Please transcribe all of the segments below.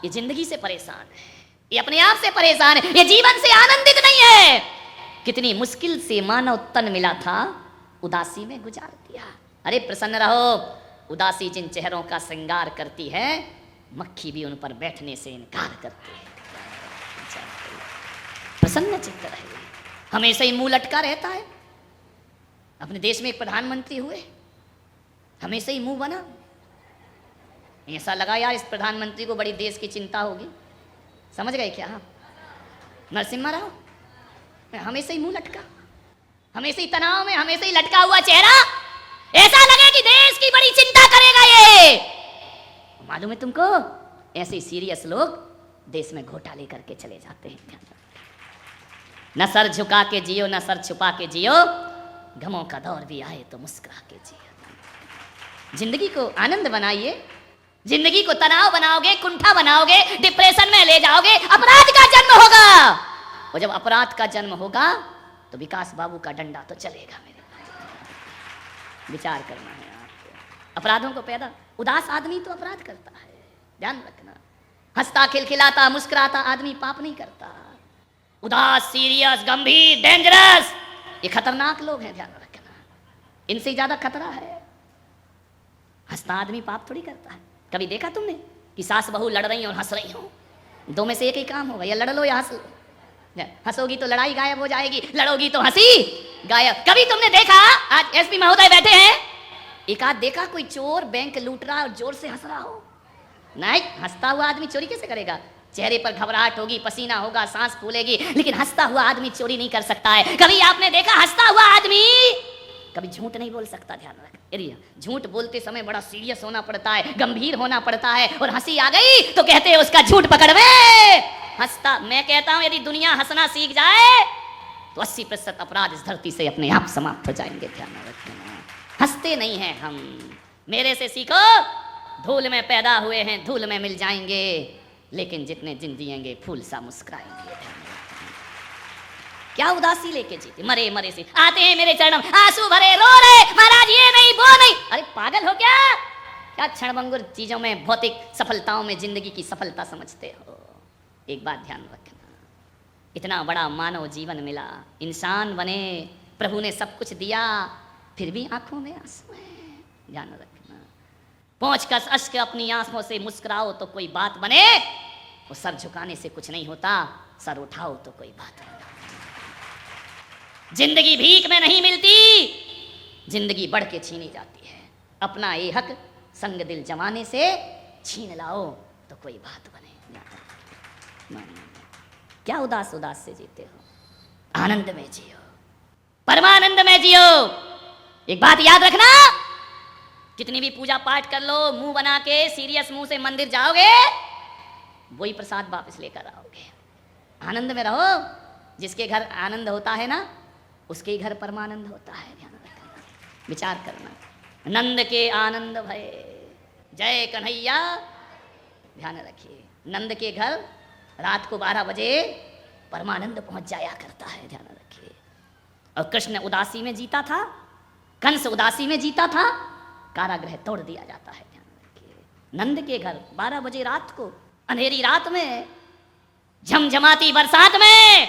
ये जिंदगी से परेशान है, ये अपने आप से परेशान है, ये जीवन से आनंदित नहीं है। कितनी मुश्किल से मानव तन मिला था, उदासी में गुजार दिया। अरे प्रसन्न रहो, उदासी जिन चेहरों का श्रृंगार करती है, मक्खी भी उन पर बैठने से इनकार करती है। प्रसन्न चित्त रहे, हमेशा ही मुंह लटका रहता है। अपने देश में एक प्रधानमंत्री हुए, हमेशा ही मुंह बना। ऐसा लगा यार इस प्रधानमंत्री को बड़ी देश की चिंता होगी, समझ गए क्या? नरसिम्हा राव हमेशा ही मुंह लटका, हमेशा ही तनाव में, हमेशा ही लटका हुआ चेहरा, ऐसा लगे कि देश की बड़ी चिंता करेगा ये। मालूम है तुमको, ऐसे सीरियस लोग देश में घोटाले करके चले जाते हैं। न सर झुका के जियो, न सर छुपा के जियो, गमों का दौर भी आए तो मुस्कुरा के जियो। जिंदगी को आनंद बनाइए, जिंदगी को तनाव बनाओगे, कुंठा बनाओगे, डिप्रेशन में ले जाओगे, अपराध का जन्म होगा। और जब अपराध का जन्म होगा तो विकास बाबू का डंडा तो चलेगा। मेरे विचार करना है आपको। अपराधों को पैदा, उदास आदमी तो अपराध करता है, ध्यान रखना। हंसता खिलखिलाता मुस्कुराता आदमी पाप नहीं करता। उदास, सीरियस, गंभीर, डेंजरस, ये खतरनाक लोग हैं, ध्यान रखना। इनसे ज्यादा खतरा है। हंसता आदमी पाप थोड़ी करता है। कभी देखा तुमने कि सास बहू लड़ रही और हंस रही हो? दो में से एक ही काम होगा, या लड़ लो या हंस लो। हंसोगी तो लड़ाई गायब हो जाएगी, लड़ोगी तो हंसी गायब। कभी तुमने देखा, आज एसपी महोदय बैठे हैं, एक आध देखा कोई चोर बैंक लूट रहा और जोर से हंस रहा हो? नहीं, हंसता हुआ आदमी चोरी कैसे करेगा? चेहरे पर घबराहट होगी, पसीना होगा, सांस फूलेगी, लेकिन हंसता हुआ आदमी चोरी नहीं कर सकता है। कभी आपने देखा हंसता हुआ आदमी कभी झूठ नहीं बोल सकता, ध्यान रख। झूठ बोलते समय बड़ा सीरियस होना पड़ता है, गंभीर होना पड़ता है, और हंसी आ गई तो कहते हैं उसका झूठ पकड़ में। हंसता, मैं कहता हूं यदि दुनिया हंसना सीख जाए तो 80% अपराध इस धरती से अपने आप समाप्त हो जाएंगे, ध्यान रखना। हंसते नहीं हैं हम, मेरे से सीखो। धूल में पैदा हुए हैं, धूल में मिल जाएंगे, लेकिन जितने दिन जिएंगे फूल सा मुस्कुराएंगे। क्या उदासी लेके जीते, मरे मरे से आते हैं मेरे चरणम, आंसू भरे रो रहे, महाराज ये नहीं वो नहीं। अरे पागल हो क्या? क्या क्षणभंगुर चीजों में, भौतिक सफलताओं में जिंदगी की सफलता समझते हो? एक बात ध्यान रखना, इतना बड़ा मानव जीवन मिला, इंसान बने, प्रभु ने सब कुछ दिया, फिर भी आंखों में आंसू है, ध्यान रखना। पहुंच कस अश्क अपनी आंखों से मुस्कुराओ तो कोई बात बने, और सर झुकाने से कुछ नहीं होता, सर उठाओ तो कोई बात बने। जिंदगी भीख में नहीं मिलती, जिंदगी बढ़ के छीनी जाती है। अपना ये हक संग दिल जमाने से छीन लाओ तो कोई बात बने। क्या उदास उदास से जीते हो? आनंद में जियो, परमानंद में जियो। एक बात याद रखना, कितनी भी पूजा पाठ कर लो, मुंह बना के सीरियस मुंह से मंदिर जाओगे, वही प्रसाद वापस लेकर आओगे। आनंद में रहो। जिसके घर आनंद होता है ना, उसके घर परमानंद होता है, ध्यान रखना, विचार करना। नंद के आनंद भय, जय कन्हैया, ध्यान रखिए। नंद के घर रात को 12 बजे परमानंद पहुंच जाया करता है, ध्यान रखिए। और कृष्ण उदासी में जीता था, कंस उदासी में जीता था, कारागृह तोड़ दिया जाता है, ध्यान रखिए। नंद के घर 12 बजे रात को, अंधेरी रात में, झमझमाती बरसात में,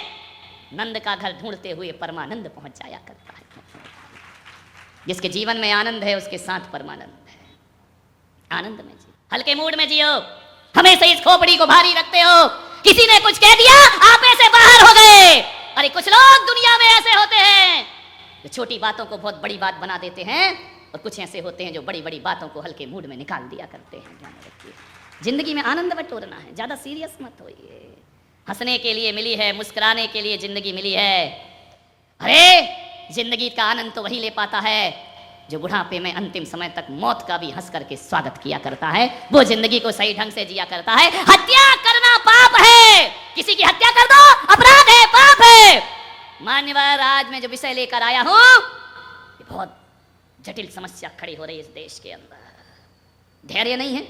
नंद का घर ढूंढते हुए परमानंद पहुंच जाया करता है। जिसके जीवन में आनंद है उसके साथ परमानंद है। आनंद में जियो, हल्के मूड में जियो। हमेशा इस खोपड़ी को भारी रखते हो, किसी ने कुछ कह दिया आप ऐसे बाहर हो गए। अरे कुछ लोग दुनिया में ऐसे होते हैं जो छोटी बातों को बहुत बड़ी बात बना देते हैं, और कुछ ऐसे होते हैं जो बड़ी बड़ी बातों को हल्के मूड में निकाल दिया करते हैं, ध्यान रखिए। जिंदगी में आनंद बटोरना है, ज्यादा सीरियस मत होइए। हंसने के लिए मिली है, मुस्कुराने के लिए जिंदगी मिली है। अरे जिंदगी का आनंद तो वही ले पाता है जो बुढ़ापे में अंतिम समय तक मौत का भी हंस करके स्वागत किया करता है, वो जिंदगी को सही ढंग से जिया करता है। हत्या करना पाप है, किसी की हत्या कर दो अपराध है, पाप है। मान्यवर, आज मैं जो विषय लेकर आया हूं, ये बहुत जटिल समस्या खड़ी हो रही है इस देश के अंदर। धैर्य नहीं है,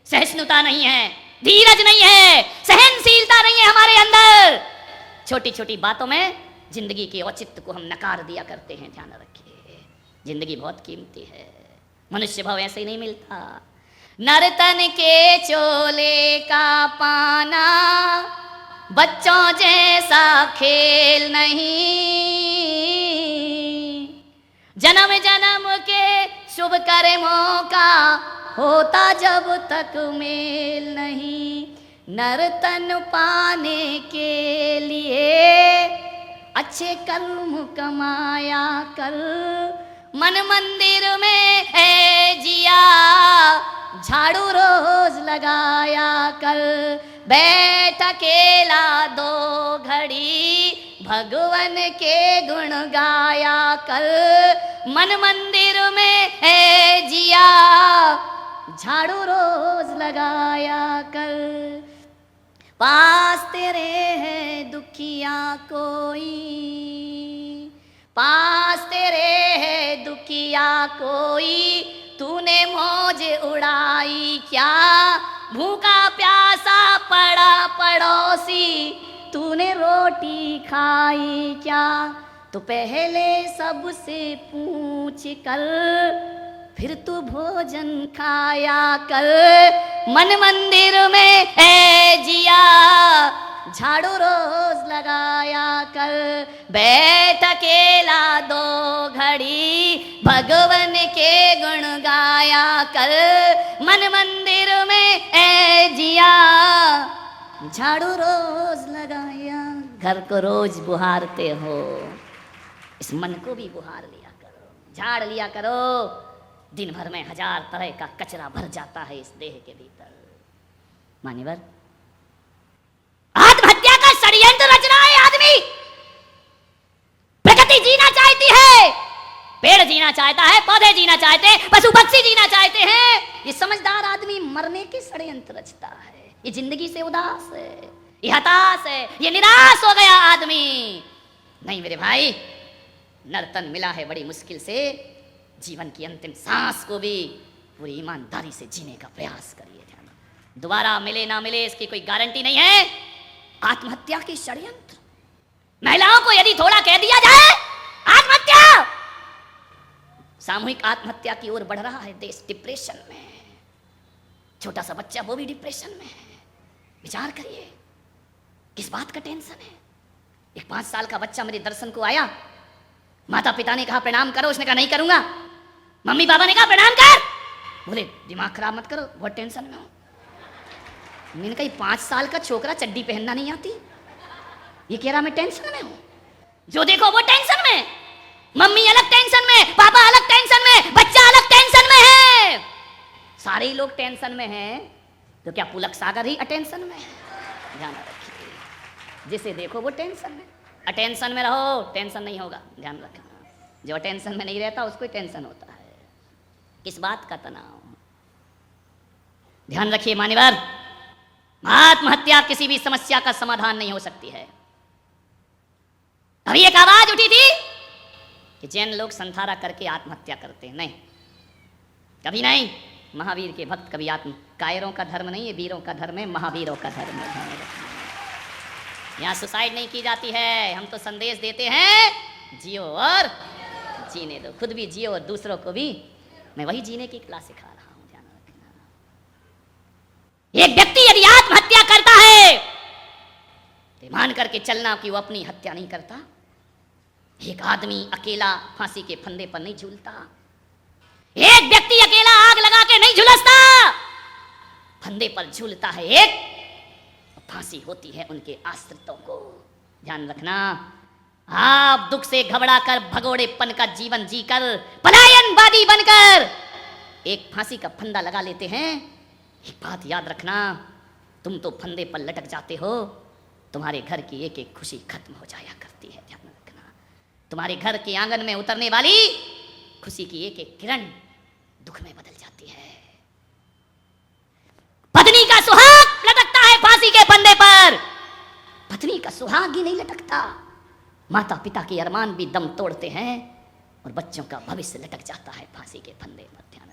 सहिष्णुता नहीं है, धीरज नहीं है, सहनशीलता नहीं है हमारे अंदर। छोटी छोटी बातों में जिंदगी के औचित्य को हम नकार दिया करते हैं, ध्यान रखिए। जिंदगी बहुत कीमती है, मनुष्य भाव ऐसे ही नहीं मिलता। नर्तन के चोले का पाना बच्चों जैसा खेल नहीं, जन्म जन्म के शुभ कर्मों का होता जब तक मेल नहीं। नर्तन पाने के लिए अच्छे कर्म कमाया कर, मन मंदिर में है जिया झाड़ू रोज लगाया कर, बैठ अकेला 2 घड़ी भगवान के गुण गाया कर, मन मंदिर में है जिया झाड़ू रोज लगाया कर। पास तेरे है दुखिया कोई, पास तेरे है दुखिया कोई, तूने मौज उड़ाई क्या, भूखा प्यासा पड़ा पड़ोसी, तूने रोटी खाई क्या। तो पहले सबसे पूछ कर फिर तू भोजन खाया कर, मन मंदिर में है जिया झाड़ू रोज लगाया कर, बैठ अकेला 2 घड़ी भगवान के गुण गाया कर, मन मंदिर में है जिया झाड़ू रोज लगाया। घर को रोज बुहारते हो, इस मन को भी बुहार लिया करो, झाड़ लिया करो। दिन भर में 1000 तरह का कचरा भर जाता है इस देह के भीतर। मान्यवर, आत्महत्या का षड्यंत्र रच रहा है आदमी। प्रकृति जीना चाहती है, पेड़ जीना चाहता है, पौधे जीना चाहते हैं, पशु पक्षी जीना चाहते हैं। ये समझदार आदमी मरने के षड्यंत्र रचता है। ये जिंदगी से उदास है, ये हताश है, ये निराश हो गया आदमी। नहीं मेरे भाई, नर्तन मिला है बड़ी मुश्किल से। जीवन की अंतिम सांस को भी पूरी ईमानदारी से जीने का प्रयास करिए। दोबारा मिले ना मिले इसकी कोई गारंटी नहीं है। आत्महत्या की षड्यंत्र, महिलाओं को यदि थोड़ा कह दिया जाए आत्महत्या, सामूहिक आत्महत्या की ओर बढ़ रहा है देश। डिप्रेशन में, छोटा सा बच्चा वो भी डिप्रेशन में है। विचार करिए किस बात का टेंशन है। एक 5 साल का बच्चा मेरे दर्शन को आया, माता पिता ने कहा प्रणाम करो, उसने कहा नहीं करूंगा। मम्मी पापा ने कहा प्रणाम कर, बोले दिमाग खराब मत करो, बहुत टेंशन में हो। मैंने कहा 5 साल का छोकरा चड्डी पहनना नहीं आती, ये कह रहा मैं टेंशन में हूं। जो देखो वो टेंशन में, मम्मी अलग टेंशन में, पापा अलग टेंशन में, बच्चा अलग टेंशन में है। सारे ही लोग टेंशन में हैं, तो क्या पुलक सागर ही अटेंशन में है? ध्यान रखिए, जिसे देखो वो टेंशन में। अटेंशन में रहो, टेंशन नहीं होगा, ध्यान रखना। जो अटेंशन में नहीं रहता उसको टेंशन होता है। किस बात का तनाव? ध्यान रखिए मान्यवर, आत्महत्या किसी भी समस्या का समाधान नहीं हो सकती है। अभी एक आवाज उठी थी कि जैन लोग संथारा करके आत्महत्या करते हैं। नहीं, कभी नहीं। महावीर के भक्त कभी कायरों का धर्म नहीं है, वीरों का धर्म है, महावीरों का धर्म है। यहाँ सुसाइड नहीं की जाती है। हम तो संदेश देते हैं जियो और जीने दो, खुद भी जियो और दूसरों को भी। मैं वही जीने की क्लास सिखा रहा हूं, ध्यान रखना। एक व्यक्ति यदि आत्महत्या करता है तो मान करके चलना कि वो अपनी हत्या नहीं करता। एक आदमी अकेला फांसी के फंदे पर नहीं झूलता। एक व्यक्ति अकेला आग लगा के नहीं झुलसता, फंदे पर झूलता है एक, फांसी होती है उनके आश्रितों को। ध्यान रखना, आप दुख से घबराकर भगोड़ेपन का जीवन जीकर पलायनवादी बनकर एक फांसी का फंदा लगा लेते हैं। एक बात याद रखना, तुम तो फंदे पर लटक जाते हो, तुम्हारे घर की एक एक खुशी खत्म हो जाया करती है। ध्यान रखना, तुम्हारे घर के आंगन में उतरने वाली खुशी की एक एक किरण दुख में बदल जाती है। पत्नी का सुहाग लटकता है फांसी के फंदे पर, पत्नी का सुहाग ही नहीं लटकता। माता पिता के अरमान भी दम तोड़ते हैं और बच्चों का भविष्य लटक जाता है फांसी के फंदे पर। ध्यान